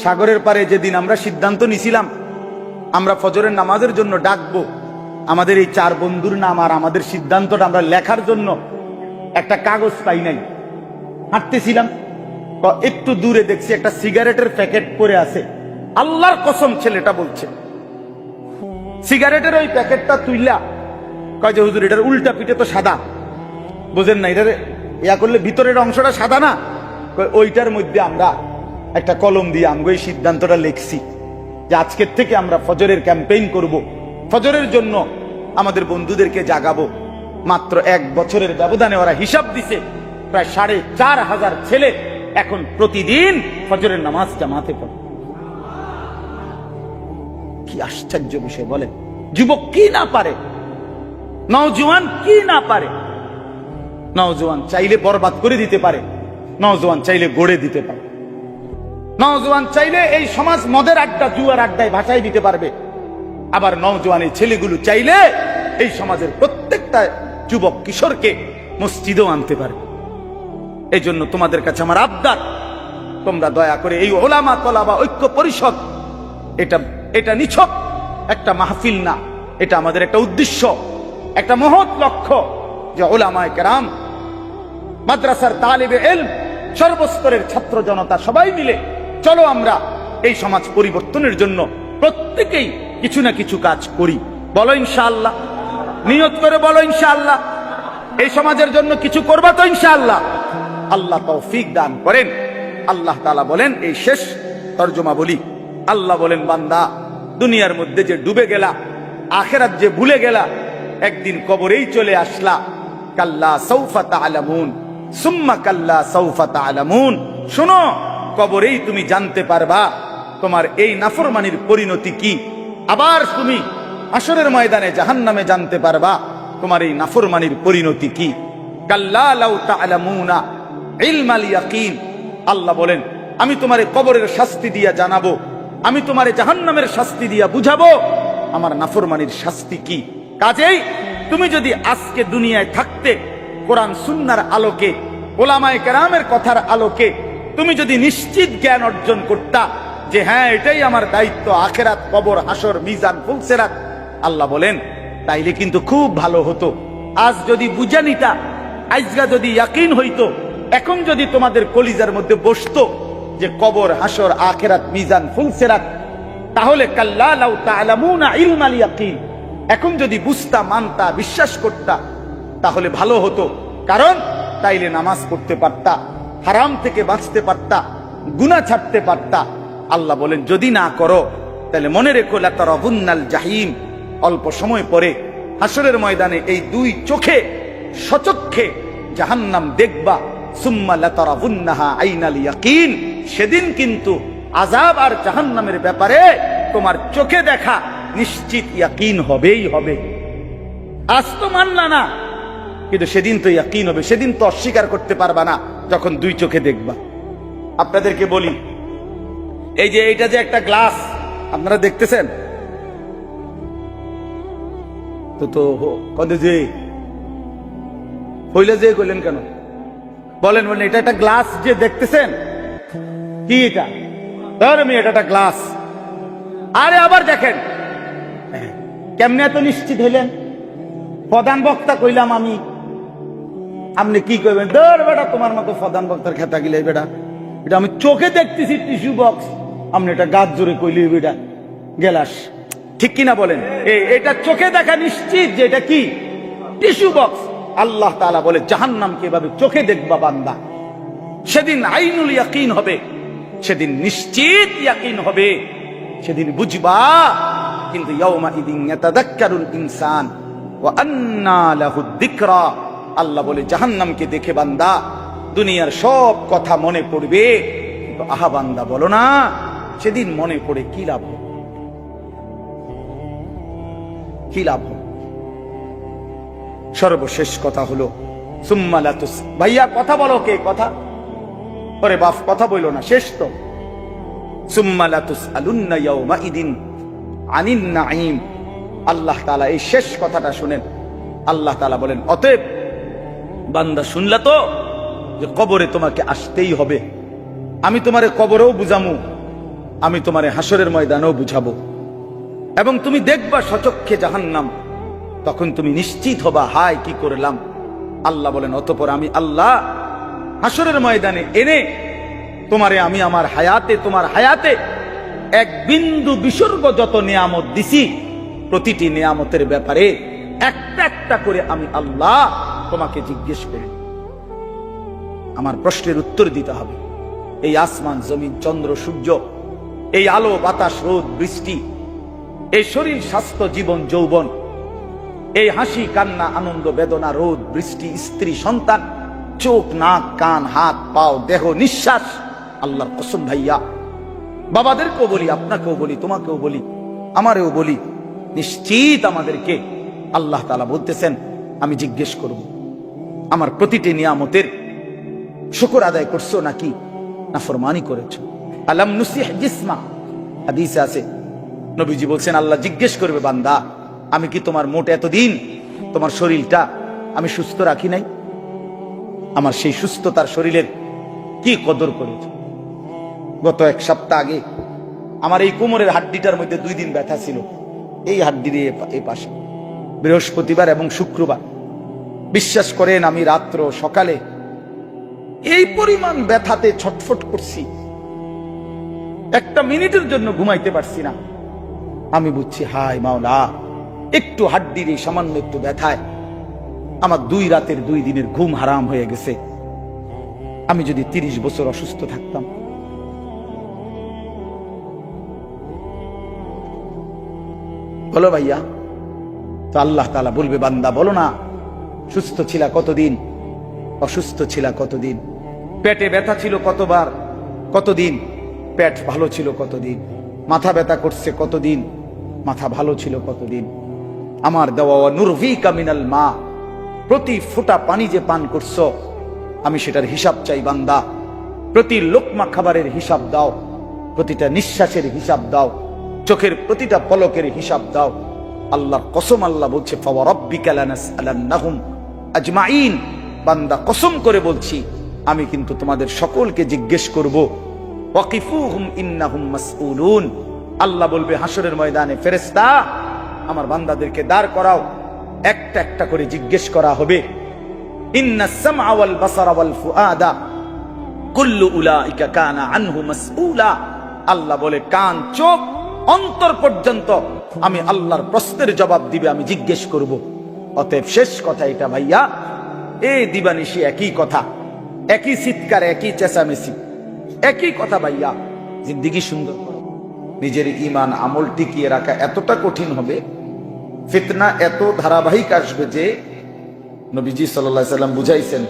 সাগরের পারে যেদিন আমরা সিদ্ধান্ত নিছিলাম আমরা ফজরের নামাজের জন্য ডাকবো, আমাদের এই 4 বন্ধুর নাম আর আমাদের সিদ্ধান্তটা আমরা লেখার জন্য একটা কাগজ পাই নাই। হাঁটতেছিলাম, একটু দূরে দেখছি একটা সিগারেটের প্যাকেট পড়ে আছে। আল্লাহর কসম ছেলেটা বলছে, সিগারেটের ওই প্যাকেটটা তুইলা কয় যে হুজুর এটার উল্টা পিঠে তো সাদা, বুঝেন না, এটার ইয়া করলে ভিতরের অংশটা সাদা না, ওইটার মধ্যে আমরা একটা কলম দিয়ে আমগো এই সিদ্ধান্তটা লিখছি যে আজকের থেকে আমরা ফজরের ক্যাম্পেইন করব, ফজরের জন্য আমাদের বন্ধুদেরকে জাগাবো। মাত্র 1 বছরের ব্যবধানে ওরা হিসাব দিছে প্রায় 4,500 ছেলে এখন প্রতিদিন ফজরের নামাজ জামাতে পড়ে। কি আশ্চর্য বিষয় বলেন। যুবক কি না পারে, নওজোয়ান কি না পারে। নওজোয়ান চাইলে বরবাদ করে দিতে পারে, নওজোয়ান চাইলে গড়ে দিতে পারে, নওজোয়ান চাইলে এই সমাজ মদের আড্ডা, জুয়ার আড্ডায় ভাসাই দিতে পারবে। আবার নওজোয়ান এই ছেলেগুলো চাইলে এই সমাজের প্রত্যেকটা যুবক কিশোরকে মসজিদেও আনতে পারবে। এই জন্য তোমাদের কাছে আমার আবদার, তোমরা দয়া করে এই ওলামা তলাবা ঐক্য পরিষদ, এটা নিছক একটা মাহফিল না, এটা আমাদের একটা উদ্দেশ্য, একটা মহৎ লক্ষ্য যে ওলামায়ে কেরাম, মাদ্রাসার তালিবে ইলম, সর্বস্তরের ছাত্র জনতা সবাই মিলে চলো আমরা এই সমাজ পরিবর্তনের জন্য প্রত্যেকেই কিছু না কিছু কাজ করি। বলো ইনশাআল্লাহ, নিয়ত করে বলো ইনশাআল্লাহ। এই সমাজের জন্য কিছু করবা তো ইনশাআল্লাহ। আল্লাহ তৌফিক দান করেন। আল্লাহ তাআলা বলেন, এই শেষ তরজমা বলি, আল্লাহ বলেন, বান্দা দুনিয়ার মধ্যে যে ডুবে গেলা, আখিরাত যে ভুলে গেলা, একদিন কবরেই চলে আসলা। কাল্লা সাউফা তা'লামুন সুম্মা কাল্লা সাউফা তা'লামুন, শোনো কবরেই তুমি জানতে পারবা তোমার এই নাফরমানির পরিণতি কি। আবার তুমি হাসরের ময়দানে জাহান্নামে জানতে পারবা তোমার এই নাফরমানির পরিণতি কি। কাল্লা লাউ তা'লামুনা ইলমাল ইয়াকিন, আল্লাহ বলেন আমি তোমারে কবরের শাস্তি দিয়া জানাবো, আমি তোমারে জাহান্নামের শাস্তি দিয়া বুঝাবো আমার নাফরমানির শাস্তি কি। কাজেই তুমি যদি আজকে দুনিয়ায় থাকতে কোরআন সুন্নাহর আলোকে, ওলামায়ে কেরামের কথার আলোকে তুমি যদি নিশ্চিত জ্ঞান অর্জন করতা যে হ্যাঁ এটাই আমার দায়িত্ব, আখেরাত, কবর, হাসর, মিজান, ফুলসেরাত, আল্লাহ বলেন তাইলে কিন্তু খুব ভালো হতো। আজ যদি বুঝা নিতা, আজকা যদি ইয়াকিন হইতো, এখন যদি তোমাদের কলিজার মধ্যে বসতো যে কবর, হাসর, আখেরাত, মিজান, ফুলসেরাত, তাহলে কাল্লা লাউ তা'লামুনা ইলমাল ইয়াকিন, এখন যদি বুঝতা, মানতা, বিশ্বাস করতা তাহলে ভালো হতো। কারণ তাইলে নামাজ পড়তে পারতা, হারাম থেকে বাঁচতে পারতা, গুনাহ ছাড়তে পারতা। আল্লাহ বলেন যদি না করো তাহলে মনে রেখো লাতারাবুন্নাল জাহিম, অল্প সময় পরে হাসরের ময়দানে এই দুই চোখে সচক্ষে জাহান্নাম দেখবা। সুম্মা লাতারাবুন্নাহা আইনাল ইয়াকিন, সেদিন কিন্তু আযাব আর জাহান্নামের ব্যাপারে তোমার চোখে দেখা নিশ্চিত ইয়াকিন হবেই হবে। আজ তো মানলা না, কিন্তু সেদিন তো ইয়াকিন হবে, সেদিন তো অস্বীকার করতে পারবা না যখন দুই চোখে দেখবা। আপনাদেরকে বলি, এই যে এইটা যে একটা গ্লাস আপনারা দেখতেছেন তো কদে যে হইলে যে কইলেন কেন বলেন, বলেন এটা একটা গ্লাস যে দেখতেছেন, কি এটা? ধরেন এটা একটা গ্লাস। আরে আবার দেখেন কেমনে এত নিশ্চিত হইলেন? প্রধান বক্তা কইলাম আমি, আপনি কি কইবেন? ধর বেটা তোমার মতো প্রধান বক্তার খেতা গিলে বেটা, এটা আমি চোখে দেখতেছি টিস্যু বক্স, আপনি এটা গাছ জোরে কইলি বেটা গেলাস, ঠিক কিনা বলেন? এটা চোখে দেখা নিশ্চিত যে এটা কি টিস্যু বক্স। আল্লাহ তাআলা বলে জাহান্নামকে এভাবে চোখে দেখবা বান্দা, সেদিন আইনুল ইয়াকিন হবে, সেদিন নিশ্চিত ইয়াকিন হবে, সেদিন বুঝবা। কিন্তু ইয়াউমা ইদিন ইয়াতাযাক্কারুল ইনসান ওয়া আন্না লাহুদ যিকরা, আল্লাহ বলে জাহান্নামকে দেখে বান্দা দুনিয়ার সব কথা মনে পড়বে, কিন্তু আহা বান্দা বলো না সেদিন মনে পড়ে কি লাভ, কি লাভ? সর্বশেষ কথা হলো সুম্মা লাতুস, ভাইয়া কথা বলো, কে কথা? ওরে বাপ কথা বইলো না, শেষ তো। সুম্মা লাতুসআলুন্না ইয়াউমা ইদিন আনিন নাঈম, আল্লাহ তাআলা এই শেষ কথাটা শুনেন। আল্লাহ তাআলা বলেন অতএব বান্দা শুনলা তো যে কবরে তোমাকে আসতেই হবে, আমি তোমারে কবরেও বুঝামু, আমি তোমারে হাসরের ময়দানেও বুঝাবো, এবং তুমি দেখবা সচক্ষে জাহান্নাম, তখন তুমি নিশ্চিত হবা হায় কি করলাম। আল্লাহ বলেন অতঃপর আমি আল্লাহ হাসরের ময়দানে এনে তোমারে আমি আমার হায়াতে, তোমার হায়াতে এক বিন্দু বিসর্গ যত নিয়ামত দিছি, প্রতিটি নিয়ামতের ব্যাপারে একটা একটা করে আমি আল্লাহ তোমাকে জিজ্ঞেস করি, আমার প্রশ্নের উত্তর দিতে হবে। এই আসমান, জমিন, চন্দ্র, সূর্য, এই আলো, বাতাস, রোদ, বৃষ্টি, এই শরীর, স্বাস্থ্য, জীবন, যৌবন, এই হাসি, কান্না, আনন্দ, বেদনা, রোদ, বৃষ্টি, স্ত্রী, সন্তান, চোখ, নাক, কান, হাত, পাও, দেহ, নিঃশ্বাস, আল্লাহর কসম ভাইয়া, বাবাদেরকেও বলি, আপনাকেও বলি, তোমাকেও বলি, আমারেও বলি, নিশ্চিত আমাদেরকে আল্লাহ তাআলা বলতেছেন আমি জিজ্ঞেস করব আমার প্রতিটি নিয়ামতের শুকর আদায় করছো নাকি নাফরমানি করেছো। আলাম নুসিহ জিসমা, হাদিসে আছে নবীজি বলছেন আল্লাহ জিজ্ঞেস করবে বান্দা আমি কি তোমার মোট এতদিন তোমার শরীরটা আমি সুস্থ রাখি নাই? আমার সেই সুস্থতার শরীরের কি কদর করেছো? গত এক সপ্তাহ আগে আমার এই কোমরের হাড্ডিটার মধ্যে 2 দিন ব্যথা ছিল, এই হাড্ডির এই পাশে, বৃহস্পতিবার এবং শুক্রবার। বিশ্বাস করেন আমি রাত্র সকালে এই পরিমাণ ব্যথাতে ছটফট করছি, একটা মিনিটের জন্য ঘুমাইতে পারছি না। আমি বুঝছি হায় মাওলা, একটু হাড্ডির এই সামান্য একটু ব্যথায় আমার 2 রাতের 2 দিনের ঘুম হারাম হয়ে গেছে। আমি যদি 30 বছর অসুস্থ থাকতাম, বলো ভাইয়া, তো আল্লাহ তাআলা বলবে বান্দা বলো না সুস্থ ছিলা কতদিন, অসুস্থ ছিলা কতদিন, পেটে ব্যথা ছিল কতবার, কতদিন পেট ভালো ছিল, কতদিন মাথা ব্যথা করছে, কতদিন মাথা ভালো ছিল, কতদিন আমার দেওয়া নুরভিকা মিনাল মা, প্রতি ফোঁটা পানি যে পান করছো আমি সেটার হিসাব চাই বান্দা। প্রতি লোকমা খাবারের হিসাব দাও, প্রতিটা নিঃশ্বাসের হিসাব দাও, চোখের প্রতিটা পলকের হিসাব দাও। আল্লাহর কসম, আল্লাহ বলছে ফাওয়ারাব্বিকা লানাসআলান্নাহুম আজমাইন, বান্দা কসম করে বলছি আমি কিন্তু তোমাদের সকলকে জিজ্ঞেস করব। ওয়াকিফুহুম ইন্নাহুম মাসউলুন, আল্লাহ বলবে হাসরের ময়দানে, ফেরেশতা আমার বান্দাদেরকে দাঁড় করাও, একটা একটা করে জিজ্ঞেস করা হবে। ইন্নাস সামআ ওয়াল বাসারা ওয়াল ফুআদা কুল্লু উলাইকা কানা আনহু মাসউলা, আল্লাহ বলে কান, চোখ, অন্তর পর্যন্ত আমি আল্লাহর প্রশ্নের জবাব দিবে, আমি জিজ্ঞেস করব। অতএব শেষ কথা এটা ভাইয়া, এই দিবানিশি একই কথা, একই চিৎকার, একই চেঁচামেচি, একই কথা ভাইয়া। জিন্দেগি সুন্দর করো, নিজের ঈমান আমল টিকিয়ে রাখা এতটা কঠিন হবে, ফিতনা এত ধারাবাহিক আসবে যে নবীজি সাল্লাল্লাহু আলাইহি সাল্লাম বুঝাইছেন।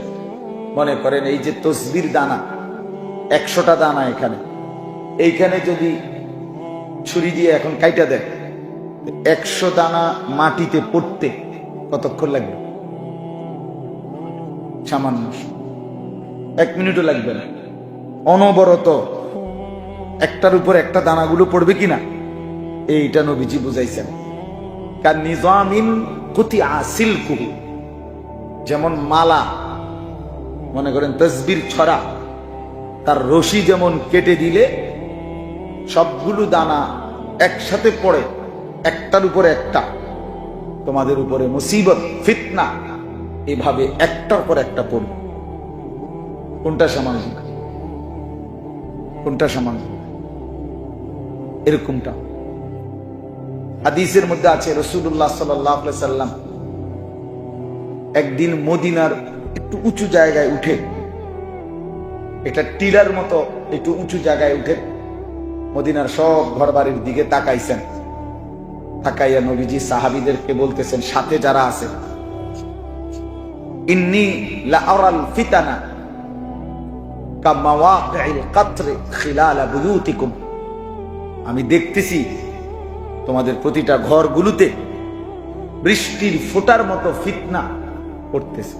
মনে করেন এই যে তসবির দানা, 100টা দানা এখানে, এইখানে যদি ছুরি দিয়ে এখন কাইটা দেয়, 100 দানা মাটিতে পড়তে কতক্ষণ লাগবে? সামান্য 1 মিনিটও লাগবে না। অনবরত একটার উপর একটা দানাগুলো পড়বে কিনা, এইটা নবীজি বুঝাইছেন। কার নিজামিন কুতিয়া সিলকুহু, যেমন মালা, মনে করেন তসবির ছড়া, তার রশি যেমন কেটে দিলে সবগুলো দানা একসাথে পড়ে, একটার উপরে একটা, তোমাদের উপরে মুসিবত ফিতনা এভাবে একটার পর একটা পড়বে। কোনটা সামান্য, কোনটা সামান্য? এরকমটা হাদিসের মধ্যে আছে, রাসূলুল্লাহ সাল্লাল্লাহু আলাইহি সাল্লাম একদিন মদিনার একটু উঁচু জায়গায় উঠে, এটা টিলার মতো একটু উঁচু জায়গায় উঠে মদিনার সব ঘরবাড়ির দিকে তাকাইছেন। তাকাইয়া নবীজি সাহাবীদেরকে বলতেছেন, সাথে যারা আছে, ইন্নী লা আরাল ফিতানা কামাওয়াকিল কাতরি খিলালা বুয়ুতিকুম, আমি দেখতেছি তোমাদের প্রতিটা ঘরগুলোতে বৃষ্টির ফোঁটার মতো ফিতনা পড়তেছে,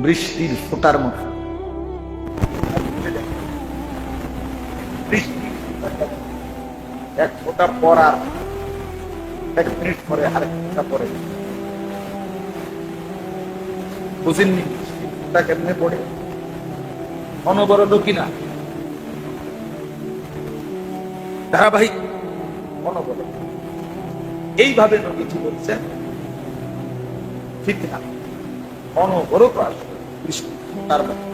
বৃষ্টির ফোঁটার মতো। এক ফোঁটা পড়ার 1 মিনিট পরে আরেক ফোঁটা পড়ে, বুঝেননি ফোঁটা কেমনে পড়ে? অনবরত কিনা, ধারাবাহিক, অনবরত। এইভাবে নবীজি বলছেন ফিতনা অনবরত আসবে, বৃষ্টি তার মতো।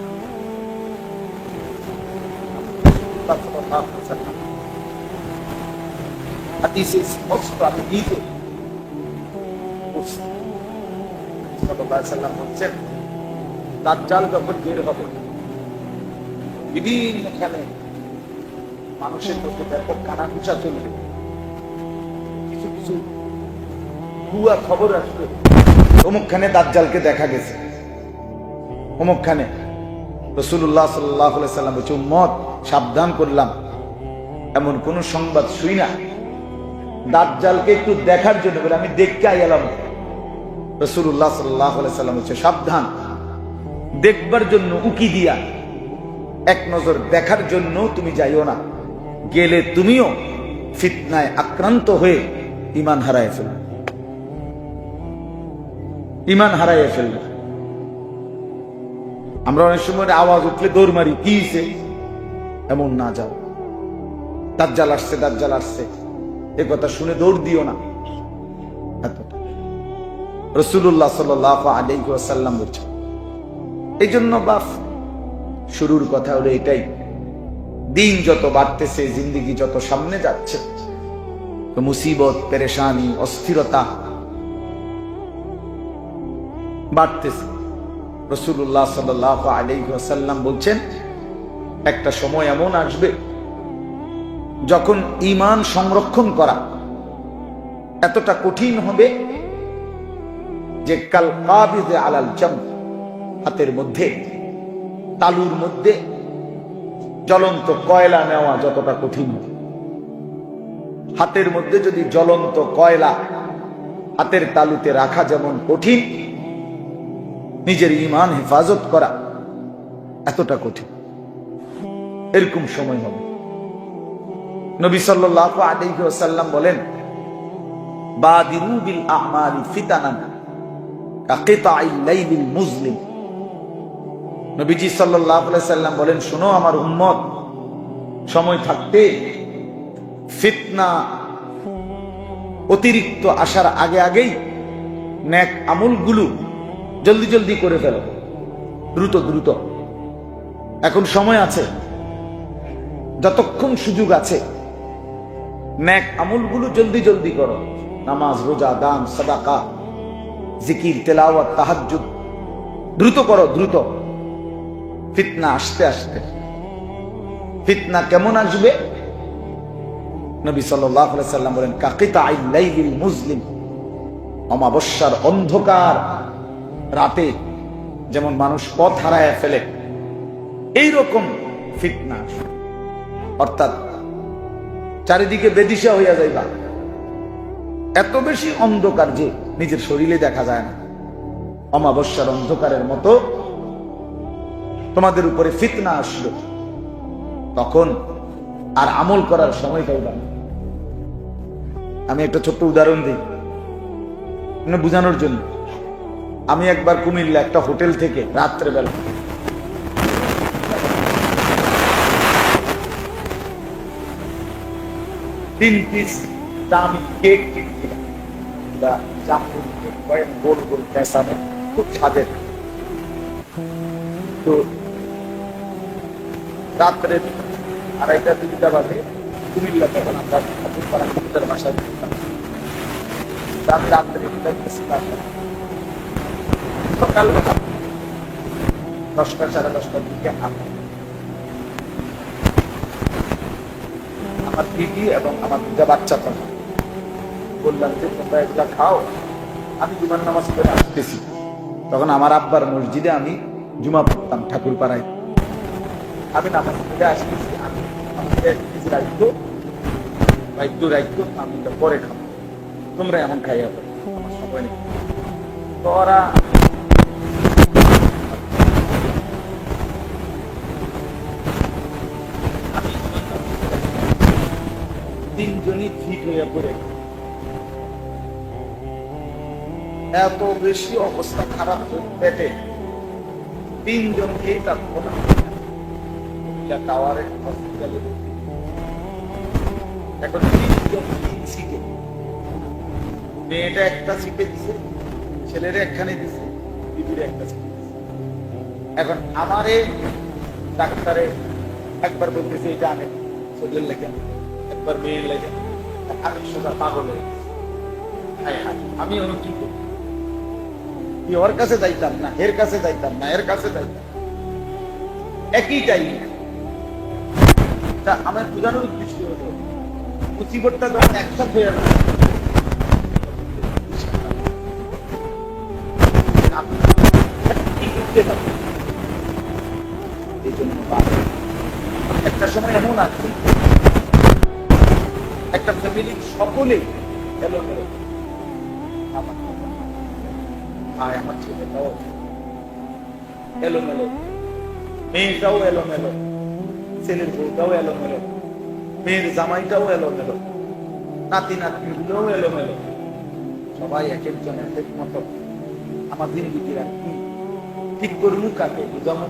হাদিসে স্পষ্ট, আমি নিজে সাল্লাল্লাহু আলাইহি সাল্লাম বলছেন, দাজ্জাল যখন বের হবে, বিভিন্নখানে মানুষের প্রতি ব্যাপক কানাঘুষা চলবে, কিছু কিছু ভুয়া খবর আসবে, অমুকখানে দাজ্জালকে দেখা গেছে, অমুকখানে। রাসূলুল্লাহ সাল্লাল্লাহু আলাইহি সাল্লাম বলছে, উম্মত সাবধান করলাম, এমন কোন সংবাদ শুই না দাজ্জালকে একটু দেখার জন্য বলে আমি দেখতে আইলাম। রাসূলুল্লাহ সাল্লাল্লাহু আলাইহি সাল্লাম বলছে, সাবধান, দেখবার জন্য উকি দিয়া, এক নজর দেখার জন্য তুমি যাইও না, গেলে তুমিও ফিতনায় আক্রান্ত হয়ে ঈমান হারায় ফেলবে, ঈমান হারায় ফেলবে। আমরা অনেক সময় আওয়াজ উঠলে দৌড় মারি, কি হইছে? এমন না, যাও, দাজ্জাল আসছে, দাজ্জাল আসছে, এ কথা শুনে দৌড় দিও না। রাসূলুল্লাহ সাল্লাল্লাহু আলাইহি ওয়াসাল্লাম বলছেন। এই জন্য বাপ, শুরুর কথা হলো এটাই, দিন যত বাড়তেছে, জিন্দেগি যত সামনে যাচ্ছে, তো মুসিবত, পেরেশানি, অস্থিরতা বাড়তেছে। রাসূলুল্লাহ সাল্লাল্লাহু আলাইহি ওয়াসাল্লাম বলছেন, একটা সময় এমন আসবে যখন ঈমান সংরক্ষণ করা এতটা কঠিন হবে যে কাল কাবিদে আলাল জাম, হাতের মধ্যে, তালুর মধ্যে জ্বলন্ত কয়লা নেওয়া যতটা কঠিন হবে, হাতের মধ্যে যদি জ্বলন্ত কয়লা হাতের তালুতে রাখা যেমন কঠিন, নিজের ঈমান হেফাজত করা এতটা কঠিন। এরকম সময় হবে। নবী সাল্লাল্লাহু আলাইহি ওয়াসাল্লাম বলেন, বাদিরু বিল আ'মালি ফিতানান কাকিতাইল লাইলিল মুজলিম। নবীজি সাল্লাল্লাহু আলাইহি ওয়াসাল্লাম বলেন, শোনো আমার উম্মত, সময় থাকতে ফিতনা অতিরিক্ত আসার আগে আগেই নেক আমলগুলো জলদি জলদি করে ফেলো, দ্রুত দ্রুত। এখন সময় আছে, যতক্ষণ সুযোগ আছে নেক আমলগুলো জলদি জলদি করো। নামাজ, রোজা, দান, সাদাকা, জিকির, তেলাওয়াত, তাহাজ্জুদ দ্রুত করো, দ্রুত। ফিতনা আসতে আসতে। ফিতনা কেমন আসবে? নবী সাল্লাল্লাহু আলাইহি সাল্লাম বলেন, কাকিতাইল লাইলিল মুজলিম, অমাবস্যার অন্ধকার রাতে যেমন মানুষ পথ হারায় ফেলে, এইরকম ফিতনা আসবে। অর্থাৎ চারিদিকে বেদিশা হইয়া যাইবা, এত বেশি অন্ধকার যে নিজের শরীরে দেখা যায় না। অমাবস্যার অন্ধকারের মতো তোমাদের উপরে ফিতনা আসলো, তখন আর আমল করার সময় পাইবা না। আমি একটা ছোট্ট উদাহরণ দিই বুঝানোর জন্য। আমি একবার কুমিল্লা একটা হোটেল থেকে রাত্রেবেলা তিন পিস দামি কেক কিনছিলাম, গোল গোল পেঁচানো, খুব স্বাদের। তো রাত্রে 2:30-3টা বাজে কুমিল্লা, তখন আমরা বাসায় রাত্রে সকাল 10টা 10:30টার দিকে আমার দিদি এবং আমার 2টা বাচ্চা তখন বললাম যে তোমরা এগুলা খাও, আমি জুমার নামাজ পড়ে আসতেছি। তখন আমার আব্বার মসজিদে আমি জুমা পড়তাম ঠাকুর পাড়ায়। আমি নামাজ পড়ে আসতেছি, আমি রাখতো আমি পরে খাবো, তোমরা এখন খাইয়া পড়ো, আমার সময় নেই। তো ওরা তিনজনই ঠিক হইয়া পড়ে, এত বেশি অবস্থা খারাপ পেটে, তিনজনকেই তার টাওয়ারে হসপিটালে। এখন তিনজন তিন সিটে, মেয়েটা একটা সিটে দিছে, ছেলের একখানে দিছে, দিদির একটা সিটে দিছে। এখন আমারে ডাক্তারে একবার বলতেছে এটা আমি শরীরের লেগে, একবার মেয়ের লেগে। আমি সোজা পাগল হয়ে গেছি। আমি ওর কি করি? ওর কাছে যাইতাম না, এর কাছে যাইতাম না, এর কাছে যাইতাম, একই টাইম। আমার বোঝানোর উদ্দেশ্য হলো মুসিবতটা যখন একসাথে হয়ে যাবে, এই জন্য একটা সময় এমন আছে, একটা ফ্যামিলি সকলে এলোমেলো, আমার ছেলেটাও এলোমেলো, মেয়েটাও এলোমেলো, ছেলের বউটাও এলোমেলো, মেয়ের জামাইটাও এলোমেলো, নাতি নাতনিগুলোও এলোমেলো, সবাই এক একজন এক এক মতো। আমার জিন্দিগির আর কি ঠিক করবো, কাকে বুঝাবো?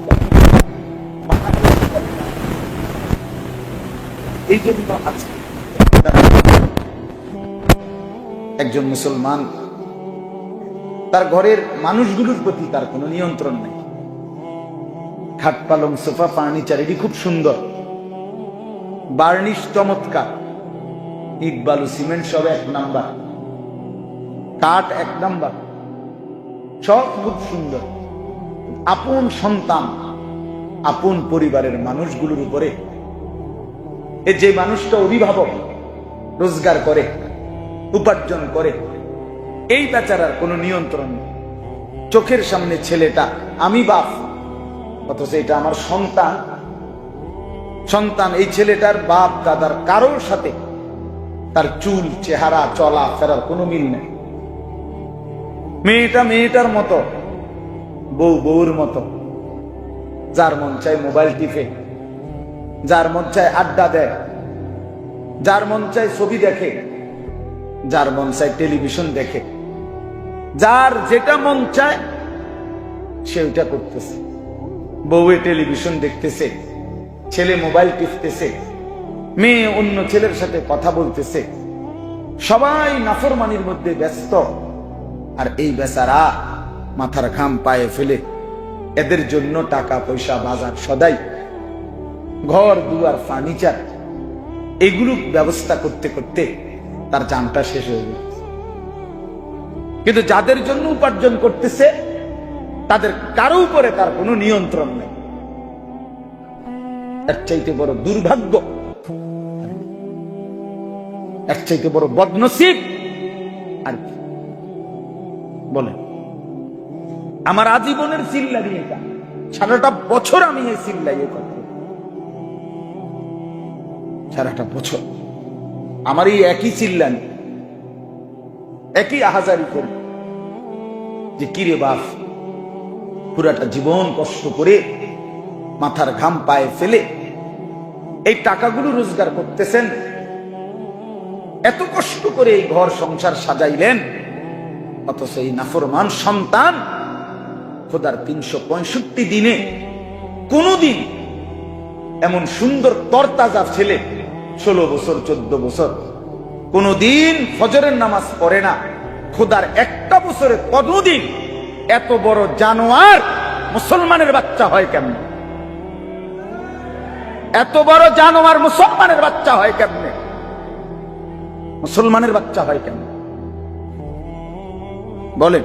এই জন্য আজকে একজন মুসলমান তার ঘরের মানুষগুলোর প্রতি তার কোনো নিয়ন্ত্রণ নেই। খাট পালং সোফা ফার্নিচার এটি খুব সুন্দর, বার্নিশ চমৎকার, ইট বালু সিমেন্ট সব 1 নাম্বার, কাঠ 1 নাম্বার, সব খুব সুন্দর। আপন সন্তান, আপন পরিবারের মানুষগুলোর উপরে যে মানুষটা অভিভাবক, রোজগার করে, উপার্জন করে, এই বেচারার কোনো নিয়ন্ত্রণ নেই। চোখের সামনে ছেলেটা, আমি বাপ, অথচ এটা আমার সন্তান। এই ছেলেটার বাপ দাদার কারোর সাথে তার চুল, চেহারা, চলা ফেরার কোনো মিল নেই। মেয়েটা মেয়েটার মতো, বউ বউর মতো। যার মন চায় মোবাইল টিপে, যার মন চায় আড্ডা দেয়, যার মন চায় ছবি দেখে, যার মন চায় টেলিভিশন দেখে, যার যেটা মন চায় সে ওইটা করতেছে। বউয়ে টেলিভিশন দেখতেছে, ছেলে মোবাইল টিপতেছে, মেয়ে অন্য ছেলের সাথে কথা বলতেছে, সবাই নাফরমানির মধ্যে ব্যস্ত। আর এই বেচারা মাথার ঘাম পায়ে ফেলে এদের জন্য টাকা পয়সা, বাজার সদাই, ঘর দুয়ার, ফার্নিচার, এগুলো ব্যবস্থা করতে করতে তার জানটা শেষ হয়ে যাচ্ছে। কিন্তু যাদের জন্য উপার্জন করতেছে তাদের কারো উপরে তার কোনো নিয়ন্ত্রণ নেই। এর চাইতে বড় দুর্ভাগ্য, এর চাইতে বড় বদনসিব আর কি বলেন? আমার আজীবনের চিল্লানি এটা, সারাটা বছর আমি এই চিল্লাই কথা, সারাটা বছর আমার এই একই চিল্লানি, একই আহাজারি করি যে কিরে বাপ, পুরাটা জীবন কষ্ট করে মাথার ঘাম পায়ে ফেলে এই টাকাগুলো রোজগার করতেছেন, এত কষ্ট করে এই ঘর সংসার সাজাইলেন, অথচ এই নাফরমান সন্তান খোদার 365 দিনে কোনদিন এমন সুন্দর তরতাজা ছেলে, 16 বছর 14 বছর, কোনদিন ফজরের নামাজ পড়ে না, খোদার একটা বছরে কোনদিন এত বড় জানোয়ার মুসলমানের বাচ্চা হয় কেমনে? এত বড় জানোয়ার মুসলমানের বাচ্চা হয় কেমনে? মুসলমানের বাচ্চা হয় কেমনে বলেন?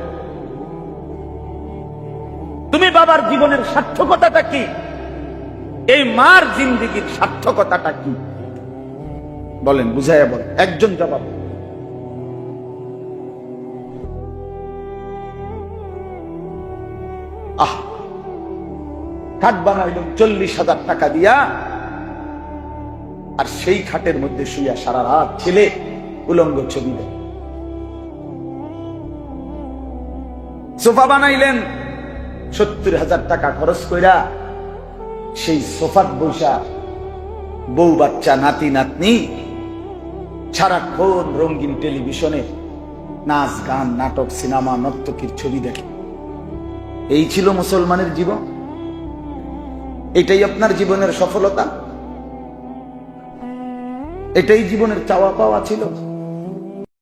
তুমি বাবার জীবনের সার্থকতাটা কি? এই মার জিন্দেগির সার্থকতাটা কি বলেন? বুঝাইয়া বলেন, একজন জবাব। খাট বানাইল 40,000 টাকা দিয়া, আর সেই খাটের মধ্যে শুইয়া সারা রাত ছেলে উলঙ্গ ছবি দেয়। সোফা বানাইলেন 70,000 টাকা খরচ কইরা, সেই সোফাত বৈশা বউ বাচ্চা, নাতি নাতনি সারাক্ষণ রঙিন টেলিভিশনে নাচ গান, নাটক, সিনেমা, নর্তকীর ছবি দেখে। এই ছিল মুসলমানের জীবন? এটাই আপনার জীবনের সফলতা? এটাই জীবনের চাওয়া পাওয়া ছিল?